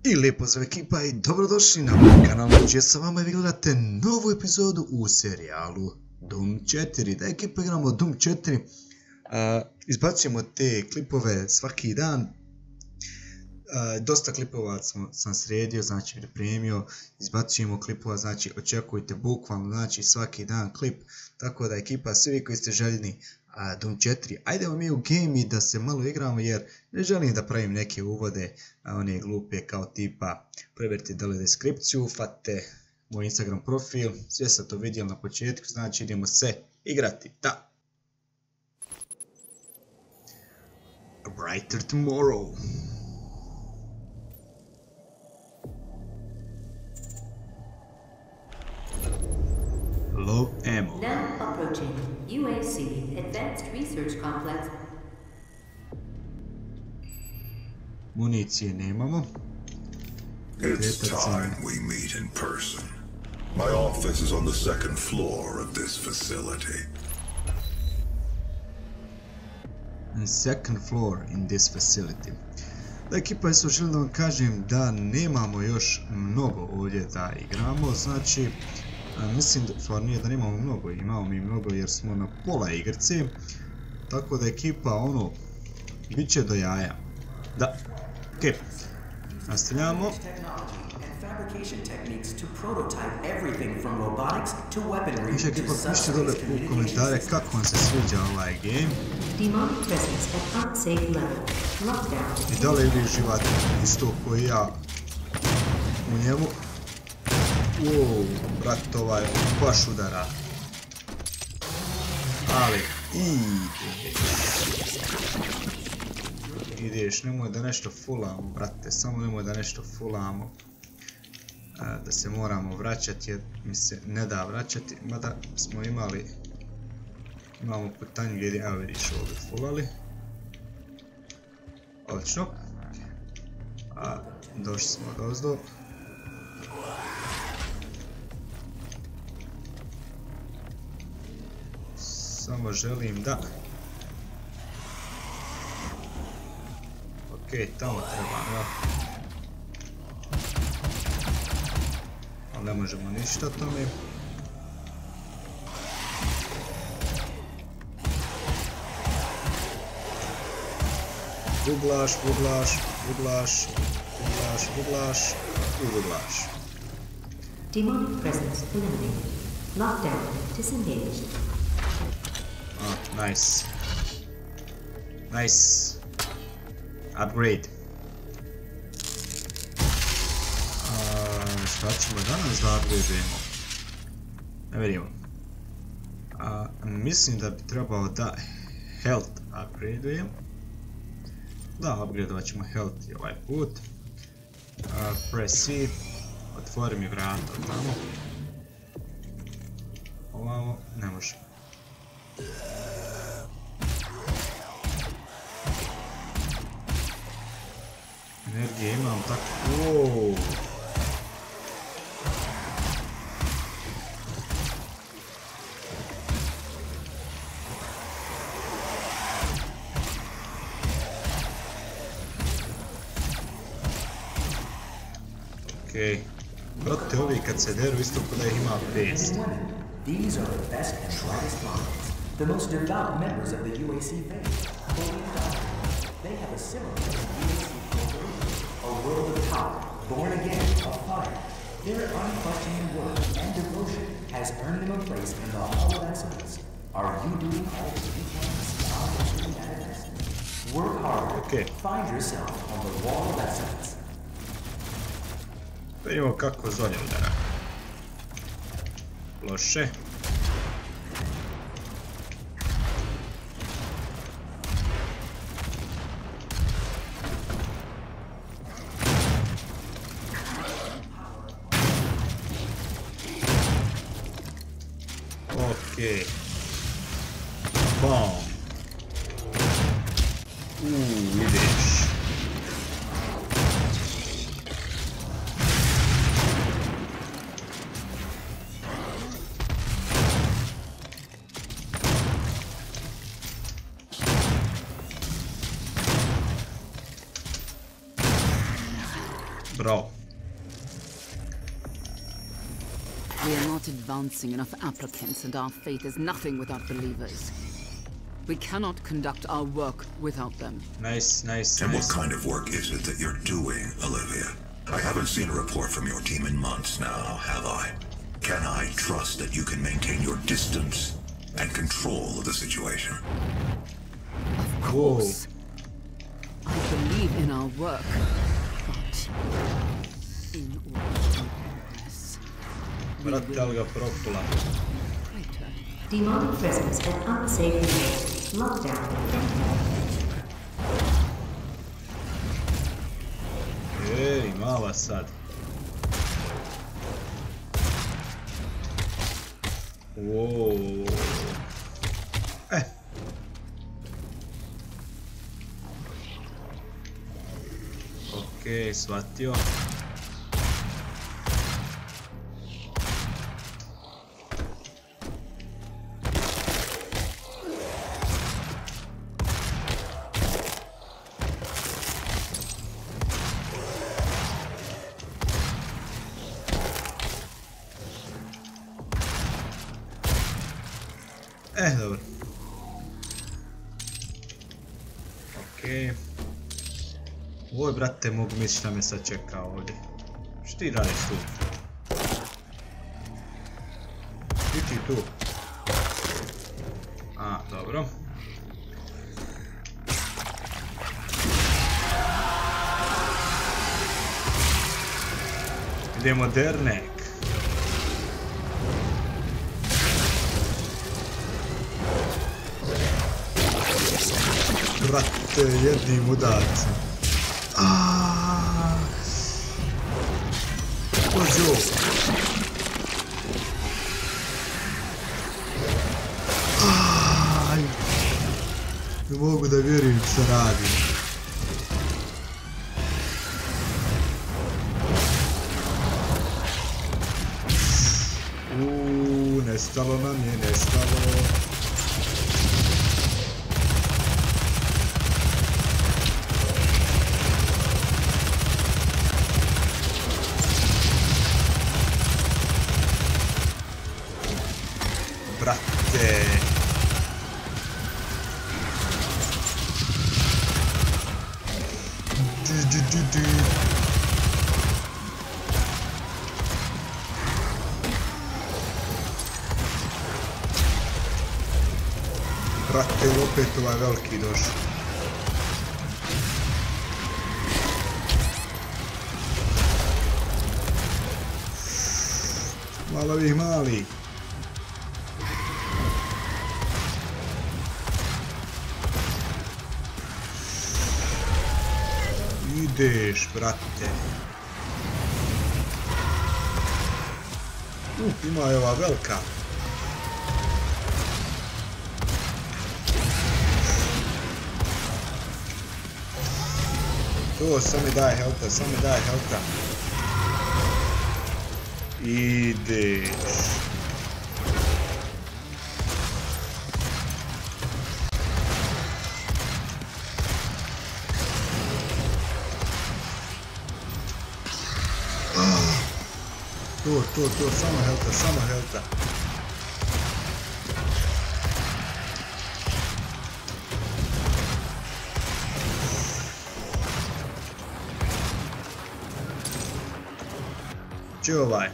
I lijep pozdrav ekipa i dobrodošli na moj kanal gdje sa vama vi gledate novu epizodu u serijalu Doom 4. Da ekipa igramo Doom 4, izbacujemo te klipove svaki dan. Dosta klipova sam sredio, znači pripremio, izbacujemo klipova, znači očekujte bukvalno, znači svaki dan klip. Tako da ekipa, svi vi koji ste željni Doom 4, ajdemo mi u game i da se malo igramo jer ne želim da pravim neke uvode, one glupe kao tipa preverite dole deskripciju, fatite moj Instagram profil, sve sam to vidio na početku, znači idemo se igrati, da! A brighter tomorrow. Low ammo. Now approaching UAC Advanced Research Complex. Municije nemamo. It's time we meet in person. My office is on the second floor of this facility. Second floor in this facility. Da ekipa, isto želim da vam kažem da nemamo još mnogo ovdje da igramo, znači mislim da stvar nije da nemamo mnogo, imamo mi mnogo jer smo na pola igrice, tako da ekipa ono, bit će do jaja. Da, okej, nastavljamo. Više ekipa, pišite dole u komentare kako vam se sviđa ovaj game i da li vi uživate isto koji ja u njemu. Wow, brat, ovaj baš udara. Ali, ideš, nemoj da nešto fullamo, brate, samo nemoj da nešto fullamo. Da se moramo vraćati jer mi se ne da vraćati, mada smo imamo putanju gdje, evo vidiš ovdje fullali. Odlično. Došli smo dozdo. Samo želim da... Okej, tamo trebamo. Ali ne možemo ništa tome. Guglaš, guglaš, guglaš, guglaš, guglaš i guglaš. Demonic presence eliminated. Lockdown disengaged. Nice. Nice. Upgrade. Šta ćemo danas da upgradeujemo? Ne vidimo. Mislim da bi trebao da health upgradeujem. Da, upgradeovat ćemo health i ovaj put. Press C. Otvori mi vrata tamo. Ovamo ne može. Energije imam tako... Wow. Okej. Brate, ovi kad se deru isto ko da ih ima 5. These are the best and brightest minds, the most devout members of the UAC faith. They have a similar UAC corporation, a world of power, born again of fire. Their unquestioning work and devotion has earned them a place in the Hall of Excellence. Are you doing all that you can to see our history manifest? Work hard. Find yourself on the Wall of Excellence. Vidimo kako zolje udara. Loše. Okej. Bom. Ideš. Pro. We are not advancing enough applicants, and our faith is nothing without believers. We cannot conduct our work without them. Nice. And what kind of work is it that you're doing, Olivia? I haven't seen a report from your team in months now, have I? Can I trust that you can maintain your distance and control of the situation? Of course. I believe in our work, but in order to do this, Brate, ali ga propula. Demonic presence at unsafe area. Lockdown. Ej, mala sad. Wow. Okej, shvatio. Dobro. Okej. Oj, brate, mogu misliti šta me sad čeka ovdje. Što ti radiš tu? Ti tu. A, dobro. Idemo dernek. Brate, jednim udarcem. Ođo. Ne mogu da vjerujem što radim. Nestalo nam je, nestalo. Brate. Brate, opet ovaj veliki došao. Malo ovih malih. Ideš, brate. Ima je ova velika. To, samo mi daje helta, samo mi daje helta. Ideš. To, samo helta. Če ovaj?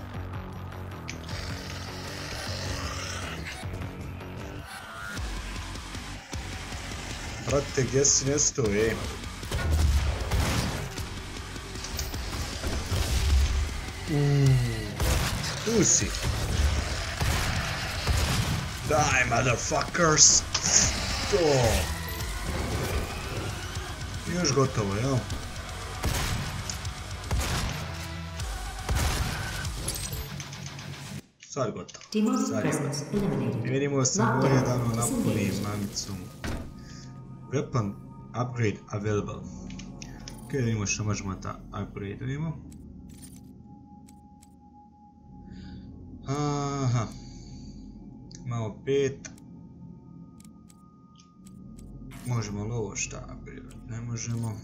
Brate, gdje si nestao, Tu si. Die, motherfuckers! To! Još gotovo, jel? Sad gotovo. I vidimo samo jedan napunim mamicu. Weapon upgrade available. Ok, vidimo što možemo da upgradeujemo. Aha. Imamo 5. Možemo li ovo šta upgrade? Ne možemo.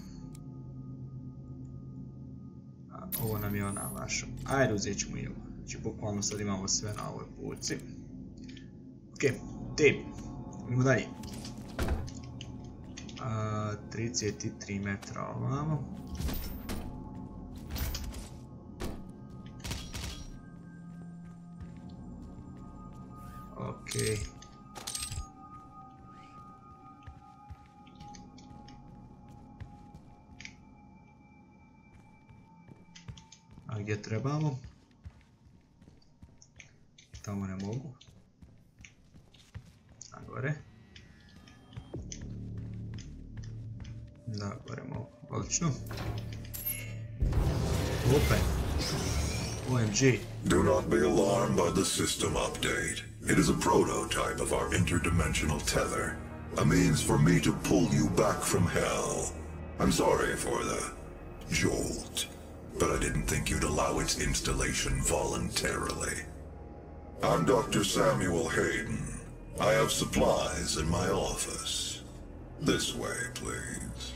Ovo nam je ona naša. Ajde, uzet ćemo i ovo. Znači, bukvalno sad imamo sve na ovoj puci. Ok, tape. Idemo dalje. 33 metra ovamo. Ok. A gdje trebamo? Tamo ne mogu. A gore? Da, gore mogu. Odlično. Opet. OMG. Do not be alarmed by the system update. It is a prototype of our interdimensional tether. A means for me to pull you back from hell. I'm sorry for the jolt, but I didn't think you'd allow its installation voluntarily. I'm Dr. Samuel Hayden. I have supplies in my office. This way, please.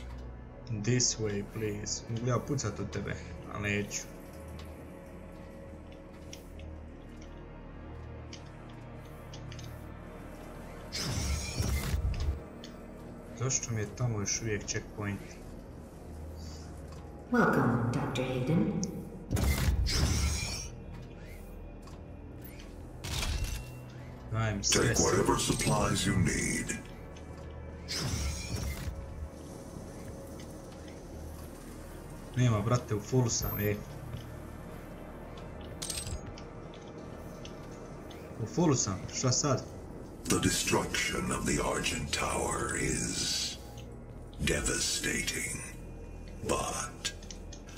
This way, please. Mogu ja pucat od tebe, ali neću. Zašto mi je tamo još uvijek checkpoint? Welcome, Dr. Hayden. I'm Take whatever supplies you need. Nema, brate, u fullu sam, U fullu sam, šta sad? The destruction of the Argent Tower is devastating, but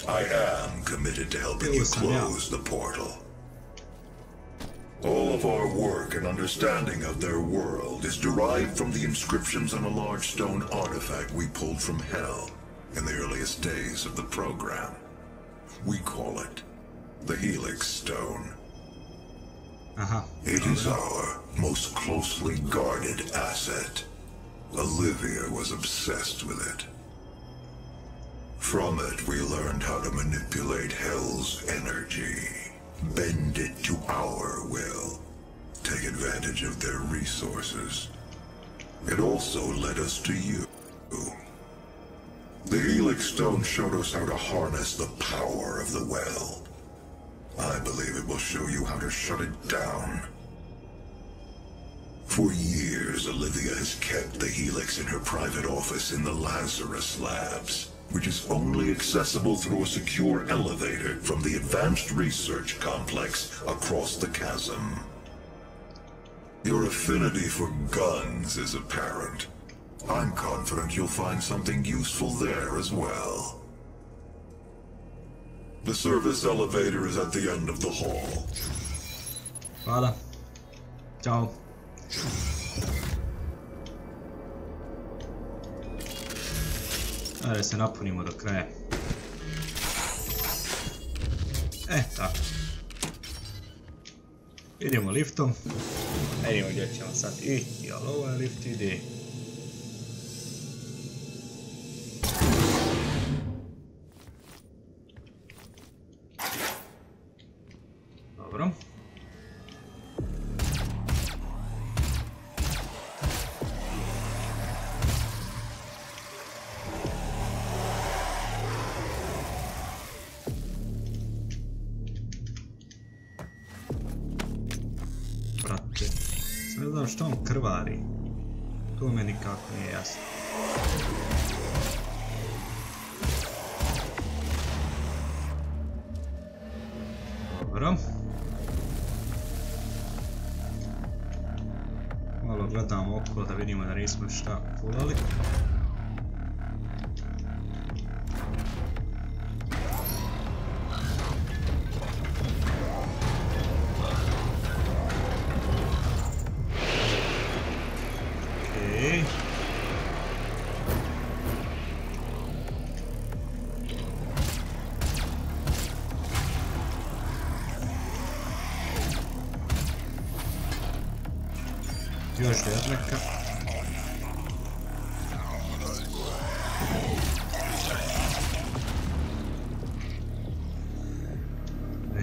I am committed to helping you close the portal. All of our work and understanding of their world is derived from the inscriptions on a large stone artifact we pulled from Hell in the earliest days of the program. We call it the Helix Stone. It is our most closely guarded asset. Olivia was obsessed with it. From it, we learned how to manipulate Hell's energy, bend it to our will, take advantage of their resources. It also led us to you. The Helix Stone showed us how to harness the power of the well. I believe it will show you how to shut it down. For years, Olivia has kept the Helix in her private office in the Lazarus Labs, which is only accessible through a secure elevator from the Advanced Research Complex across the chasm. Your affinity for guns is apparent. I'm confident you'll find something useful there as well. The service elevator is at the end of the hall. Hvala. Ćao. Ajde se napunimo do kraja. Tako. Idemo liftom. Idemo gdje ćemo sad ići, ali ovaj lift ide. Dobro. Brate, ne znam što on krvari. To me nikako nije jasno. Dobro. Malo gledamo okolo da vidimo da nismo šta fulali. Okej. Još jednaka.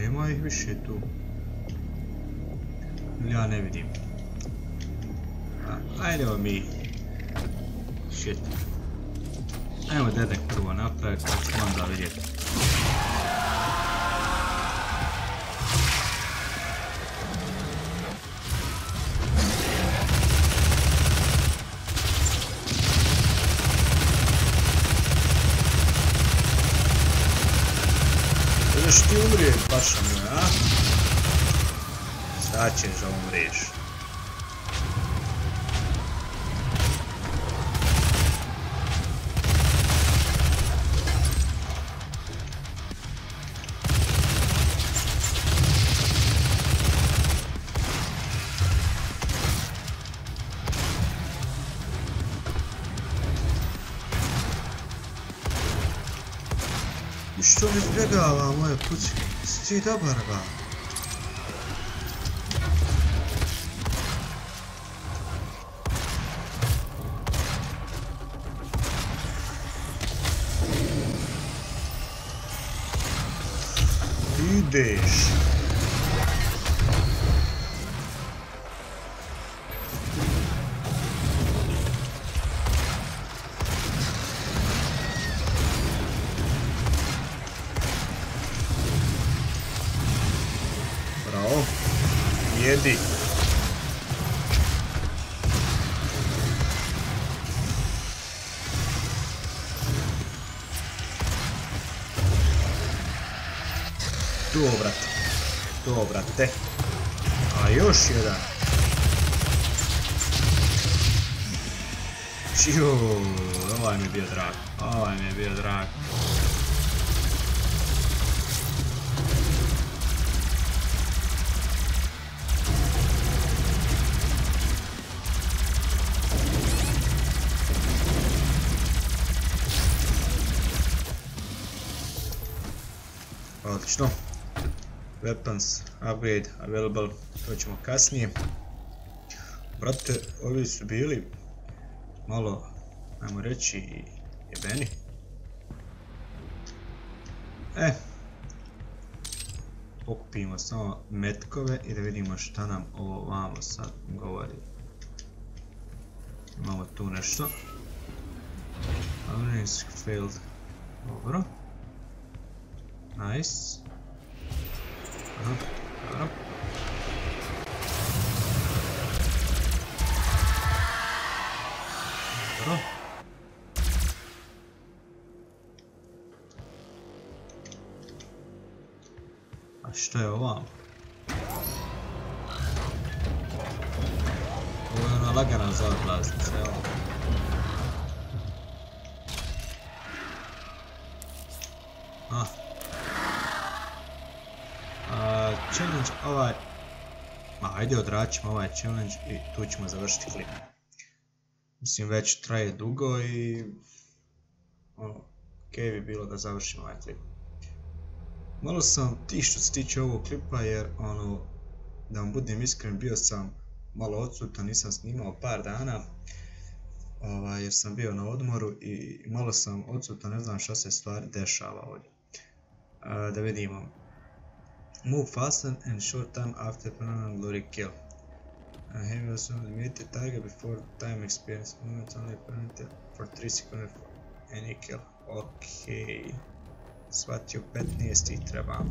nema ih više tu. Ja ne vidim. Ajdemo mi. Shit. Ajmo dedek prvo napraviti, pa ćemo onda vidjeti. Ideš ti umriješ, baša moja, a? Sad ćeš da umriješ. Što mi izbjegava moje kuće? Si ti dobar ba? Ideš. Bravo. Jedi. To, brate. To, brate. A još jedan. Čiju, ovaj mi je bio drag. Ovaj mi je bio drag. Odlično. Weapons, upgrade, available, to ćemo kasnije. Brate, ovi su bili malo, ajmo reći, jebeni. Pokupimo samo metkove i da vidimo šta nam ovo vamo sad govori. Imamo tu nešto. Risk failed. Dobro. Nice. Aha, dobro. Dobro. A što je ovo? Ovo je ona lagana zaoblaznica, evo. Challenge ovaj... Ajde odraćemo ovaj challenge i tu ćemo završiti klip. Mislim već traje dugo i... okej bi bilo da završimo ovaj klip. Malo sam tih što se tiče ovog klipa jer da vam budem iskren bio sam malo odsutan, nisam snimao par dana. Jer sam bio na odmoru i malo sam odsutan, ne znam šta se stvari dešava ovdje. Da vidimo. Move faster and short time after permanent glory kill. Have also limited target before time experience movement only permitted for 3 seconds for any kill. Okej. Shvatio 15 ih treba.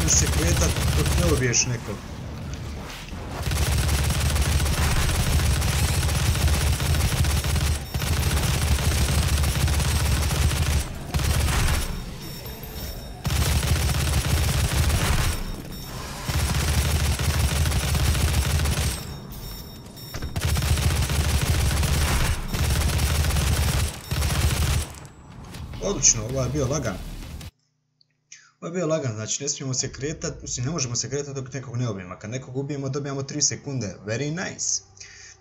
Se kretat dok ne ubiješ nekog. Odlično, ovo je bio lagan. Ovo je bio lagan, znači ne smijemo se kretati, ne možemo se kretati dok nekog ne ubijemo, a kad nekog ubijemo dobijamo 3 sekunde, very nice.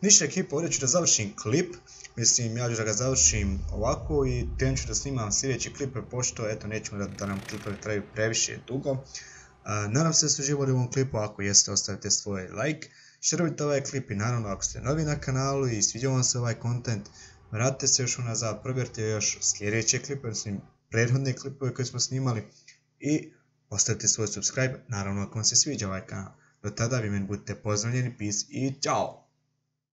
Ništa ekipa, ovdje ću da završim klip. Mislim, ja ću da ga završim ovako i krenut ću da snimam sljedeći klip, pošto eto, nećemo da nam klipovi traju previše dugo. Nadam se da ste uživali u ovom klipu, ako jeste ostavite svoj like, šerujte ovaj klip i naravno ako ste novi na kanalu i sviđa vam se ovaj content, vratite se još unazad, provjerite još sljedeće klipe, mislim prethodne klipove koje smo snimali i ostavite svoj subscribe, naravno ako vam se sviđa ovaj kanal. Do tada vi meni budite pozdravljeni, peace i ciao!